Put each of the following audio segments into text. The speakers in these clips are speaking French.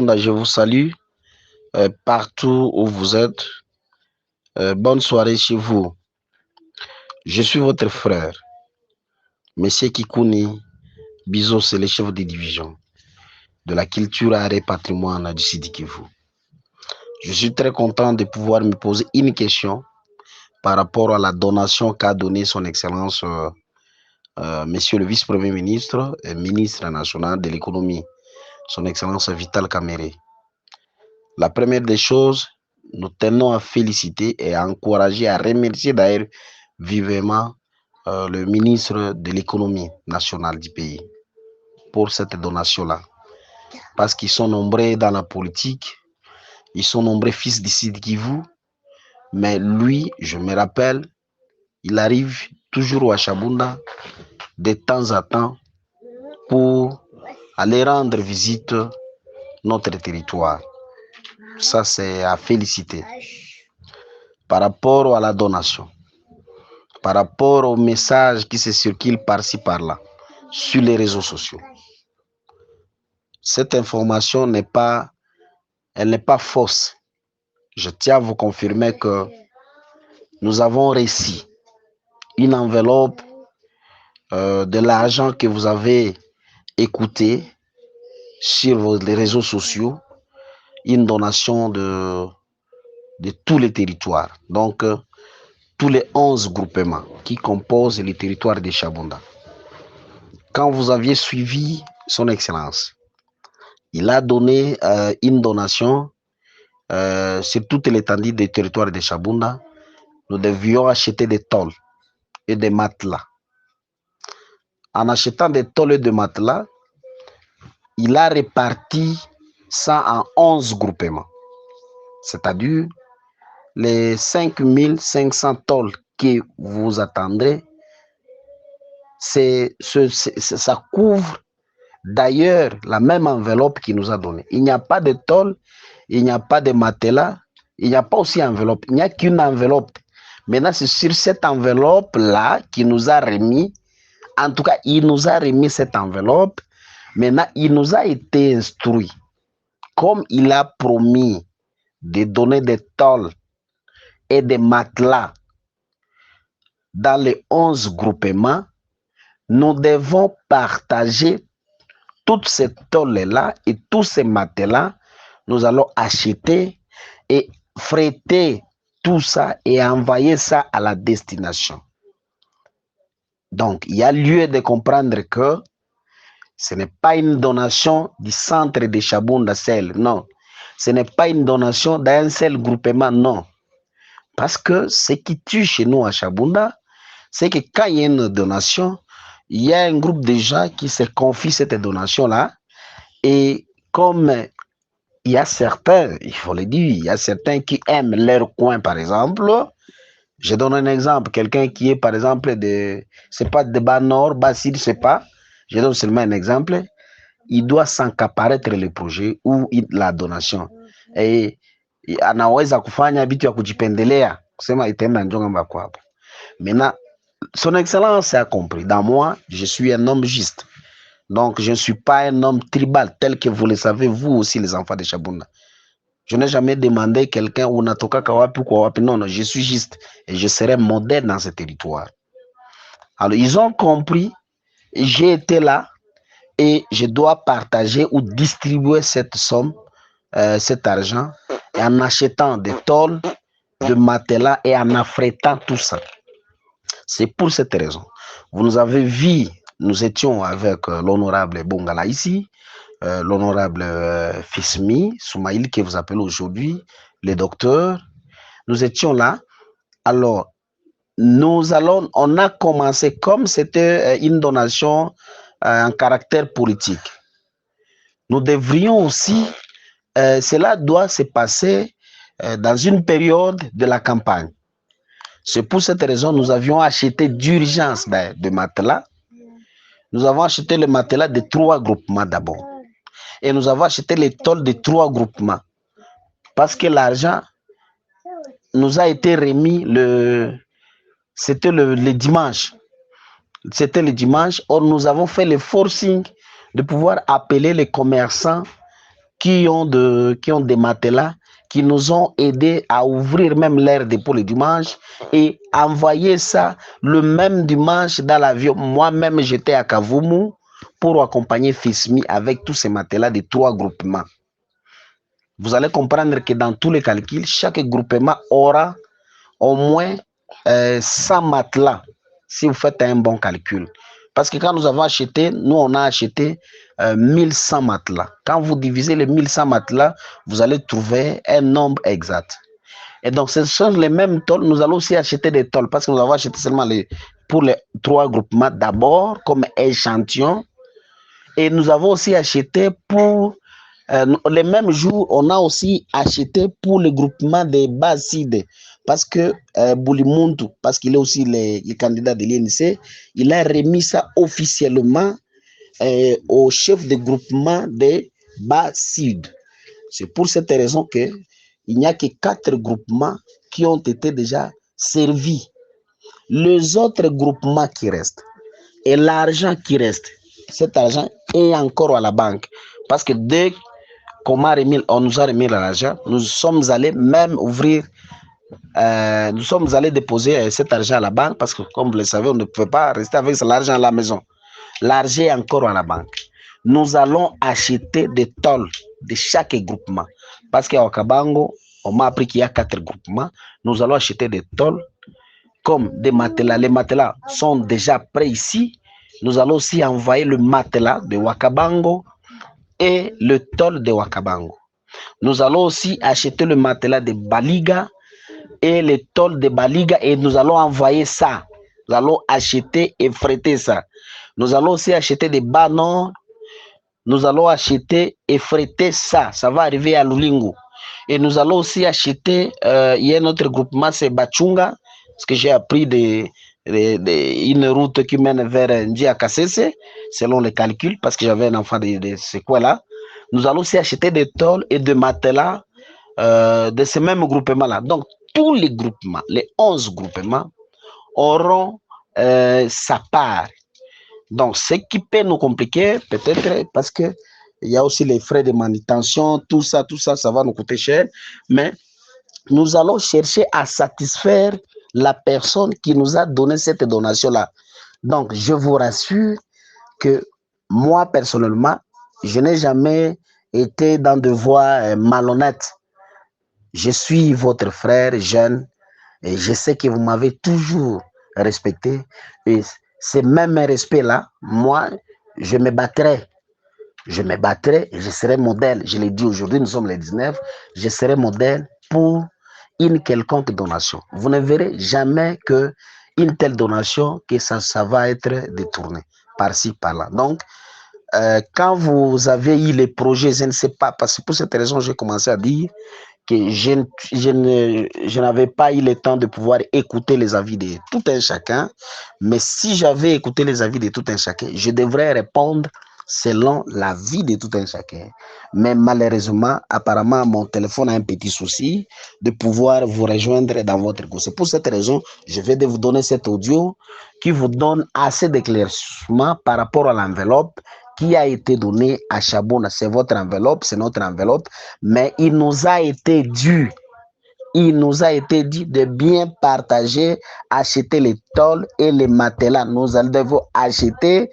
Chabunda, je vous salue partout où vous êtes. Bonne soirée chez vous. Je suis votre frère, Monsieur Kikouni Bizo, c'est le chef de division de la culture, art et patrimoine du Sidi Kivu. Je suis très content de pouvoir me poser une question par rapport à la donation qu'a donnée son Excellence Monsieur le vice-premier ministre et ministre national de l'économie, son Excellence Vital Kamerhe. La première des choses, nous tenons à féliciter et à encourager, à remercier d'ailleurs vivement le ministre de l'économie nationale du pays pour cette donation-là. Parce qu'ils sont nombreux dans la politique, ils sont nombreux fils d'ici de Kivu, mais lui, je me rappelle, il arrive toujours à Chabunda de temps à temps pour aller rendre visite à notre territoire. Ça, c'est à féliciter. Par rapport à la donation, par rapport au message qui se circule par-ci par-là, sur les réseaux sociaux, cette information n'est pas fausse. Je tiens à vous confirmer que nous avons reçu une enveloppe de l'argent que vous avez écouté sur les réseaux sociaux, une donation de tous les territoires. Donc, tous les 11 groupements qui composent le territoire de Chabunda. Quand vous aviez suivi son Excellence, il a donné une donation sur toute l'étendue des territoires de Chabunda. Nous devions acheter des tôles et des matelas. En achetant des tôles et des matelas, il a réparti ça en 11 groupements. C'est-à-dire les 5500 tôles que vous attendrez, ça couvre d'ailleurs la même enveloppe qu'il nous a donnée. Il n'y a pas de tôle, il n'y a pas de matelas, il n'y a pas aussi enveloppe. Il n'y a qu'une enveloppe. Maintenant, c'est sur cette enveloppe-là qu'il nous a remis. En tout cas, il nous a remis cette enveloppe. Maintenant, il nous a été instruit. Comme il a promis de donner des tôles et des matelas dans les 11 groupements, nous devons partager toutes ces tôles-là et tous ces matelas. Nous allons acheter et fréter tout ça et envoyer ça à la destination. Donc, il y a lieu de comprendre que ce n'est pas une donation du centre de Chabunda seul, non. Ce n'est pas une donation d'un seul groupement, non. Parce que ce qui tue chez nous à Chabunda, c'est que quand il y a une donation, il y a un groupe de gens qui se confient cette donation-là. Et comme il y a certains, il faut le dire, il y a certains qui aiment leur coin, par exemple. Je donne un exemple. Quelqu'un qui est, par exemple, c'est pas de bas nord, bas sud, c'est pas. Je donne seulement un exemple. Il doit s'encaparaître le projet ou la donation. Et anaweza kufanya vitu ya kujipendelea kusema itaenda njonga mbakwapo. Maintenant, son Excellence a compris. Dans moi, je suis un homme juste. Donc, je ne suis pas un homme tribal tel que vous le savez, vous aussi, les enfants de Chabunda. Je n'ai jamais demandé quelqu'un ou natoka kawapi ou kawapi. Non, non, je suis juste et je serai modèle dans ce territoire. Alors, ils ont compris. J'ai été là et je dois partager ou distribuer cette somme, cet argent, et en achetant des tôles, de matelas et en affrétant tout ça. C'est pour cette raison. Vous nous avez vu, nous étions avec l'honorable Bongala ici, l'honorable Fismi Soumaïl, que vous appelez aujourd'hui, le docteur. Nous étions là. Alors, on a commencé comme c'était une donation en caractère politique. Nous devrions aussi, cela doit se passer dans une période de la campagne. C'est pour cette raison que nous avions acheté d'urgence des matelas. Nous avons acheté les matelas de 3 groupements d'abord. Et nous avons acheté les tôles de 3 groupements. Parce que l'argent nous a été remis c'était le dimanche. C'était le dimanche. Or, nous avons fait le forcing de pouvoir appeler les commerçants qui ont des matelas, qui nous ont aidés à ouvrir même l'air dépôt le dimanche et envoyer ça le même dimanche dans l'avion. Moi-même, j'étais à Kavumu pour accompagner Fismi avec tous ces matelas de 3 groupements. Vous allez comprendre que dans tous les calculs, chaque groupement aura au moins 100 matelas si vous faites un bon calcul. Parce que quand nous avons acheté, nous on a acheté 1100 matelas. Quand vous divisez les 1100 matelas, vous allez trouver un nombre exact. Et donc ce sont les mêmes tôles. Nous allons aussi acheter des tôles parce que nous avons acheté seulement pour les 3 groupements d'abord comme échantillon. Et nous avons aussi acheté pour les mêmes jours, on a aussi acheté pour le groupement des Basides parce que Boulimuntu, parce qu'il est aussi le candidat de l'INC, il a remis ça officiellement au chef de groupement des Basides. C'est pour cette raison qu'il n'y a que 4 groupements qui ont été déjà servis. Les autres groupements qui restent et l'argent qui reste, cet argent est encore à la banque parce que dès qu'on nous a remis l'argent, nous sommes allés même ouvrir, nous sommes allés déposer cet argent à la banque parce que, comme vous le savez, on ne peut pas rester avec l'argent à la maison. L'argent est encore à la banque. Nous allons acheter des tôles de chaque groupement parce qu'à Okabango, on m'a appris qu'il y a 4 groupements. Nous allons acheter des tôles comme des matelas. Les matelas sont déjà prêts ici. Nous allons aussi envoyer le matelas de Wakabango et le tôle de Wakabango. Nous allons aussi acheter le matelas de Baliga et le tôle de Baliga et nous allons envoyer ça. Nous allons acheter et fréter ça. Nous allons aussi acheter des banons. Nous allons acheter et fréter ça. Ça va arriver à Lulingu. Et nous allons aussi acheter, il y a un autre groupement, c'est Bachunga, parce que j'ai appris une route qui mène vers Ndia Kassese, selon les calculs, parce que j'avais un enfant de ce coin-là. Nous allons aussi acheter des tôles et des matelas de ce même groupement-là. Donc, tous les groupements, les 11 groupements, auront sa part. Donc, ce qui peut nous compliquer, peut-être parce que il y a aussi les frais de manutention, tout ça, ça va nous coûter cher. Mais nous allons chercher à satisfaire la personne qui nous a donné cette donation-là. Donc, je vous rassure que moi, personnellement, je n'ai jamais été dans de voies malhonnêtes. Je suis votre frère jeune et je sais que vous m'avez toujours respecté. Et ce même respect-là, moi, je me battrai. Je me battrai et je serai modèle. Je l'ai dit aujourd'hui, nous sommes les 19. Je serai modèle pour une quelconque donation. Vous ne verrez jamais que une telle donation, que ça va être détourné par-ci, par-là. Donc, quand vous avez eu les projets, je ne sais pas, parce que pour cette raison, j'ai commencé à dire que je n'avais pas eu le temps de pouvoir écouter les avis de tout un chacun. Mais si j'avais écouté les avis de tout un chacun, je devrais répondre selon la vie de tout un chacun. Mais malheureusement, apparemment, mon téléphone a un petit souci de pouvoir vous rejoindre dans votre cours. C'est pour cette raison, je vais vous donner cet audio qui vous donne assez d'éclaircissement par rapport à l'enveloppe qui a été donné à Chabouna. C'est votre enveloppe, c'est notre enveloppe, mais il nous a été dû. Il nous a été dit de bien partager, acheter les tôles et les matelas. Nous devons acheter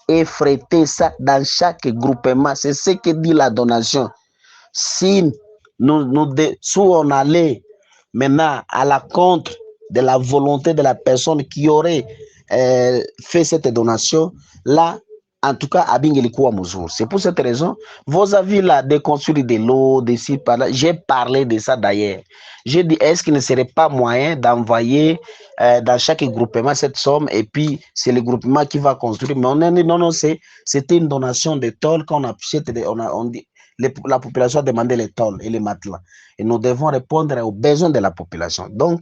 et fréter ça dans chaque groupement. C'est ce que dit la donation. Si on allait maintenant à la contre de la volonté de la personne qui aurait fait cette donation, là, en tout cas, à Bingelikuwa Mouzour. C'est pour cette raison, vos avis là, de construire de l'eau, d'ici, par là, j'ai parlé de ça d'ailleurs. J'ai dit, est-ce qu'il ne serait pas moyen d'envoyer dans chaque groupement cette somme et puis c'est le groupement qui va construire. Mais on a dit, non, c'était une donation de tôles qu'on achète, on dit, la population a demandé les tôles et les matelas. Et nous devons répondre aux besoins de la population. Donc,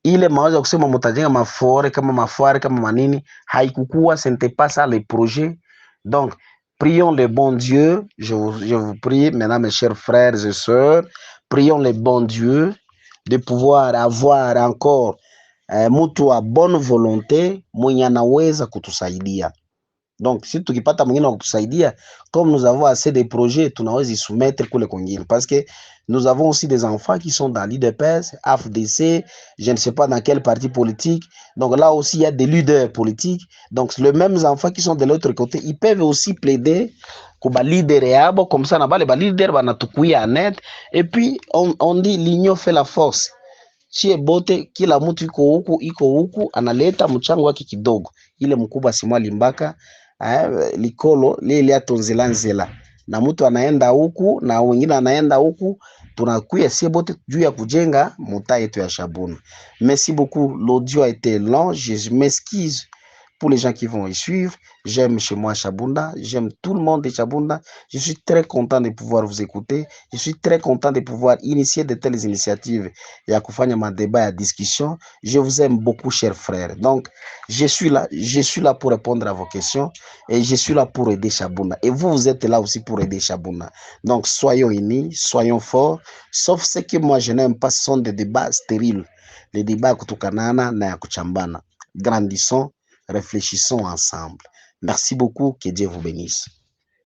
ile mawazo ya kusema mtajenga mafore kama mafoire kama manini haikukuwa, ce n'était pas ça le projet. Donc prions le bon Dieu, je vous prie maintenant mes chers frères et sœurs, prions le bon Dieu de pouvoir avoir encore mtu wa bonne volonté mwenye anaweza kutusaidia. Donc si tukipata mwingine wa kutusaidia, comme nous avons assez de projets, tunaweza soumettre kule kwingine, parce que nous avons aussi des enfants qui sont dans l'IDPS, AFDC, je ne sais pas dans quel parti politique. Donc là aussi, il y a des leaders politiques. Donc les mêmes enfants qui sont de l'autre côté, ils peuvent aussi plaider pour les leaders, comme ça, les leaders vont en aide. Et puis, on dit l'union fait la force. Chie bote, kila mtu iko huku analeta mchango wake kidogo, ile mkubwa simwa limbaka likolo lile atonzela nzela, na mtu anaenda huku na wengine anaenda huku, tunakuya sie bote juu ya kujenga mota yetu ya Shabunda. Merci beaucoup, l'audio a été long, je m'excuse pour les gens qui vont y suivre. J'aime chez moi Shabunda, j'aime tout le monde de Shabunda. Je suis très content de pouvoir vous écouter. Je suis très content de pouvoir initier de telles initiatives et à kufanya ma débat et discussion. Je vous aime beaucoup, chers frères. Donc, je suis là pour répondre à vos questions et je suis là pour aider Shabunda. Et vous, vous êtes là aussi pour aider Shabunda. Donc, soyons unis, soyons forts. Sauf ce que moi, je n'aime pas, ce sont des débats stériles. Les débats kutukanana na ya kuchambana. Grandissons, réfléchissons ensemble. Merci beaucoup, que Dieu vous bénisse.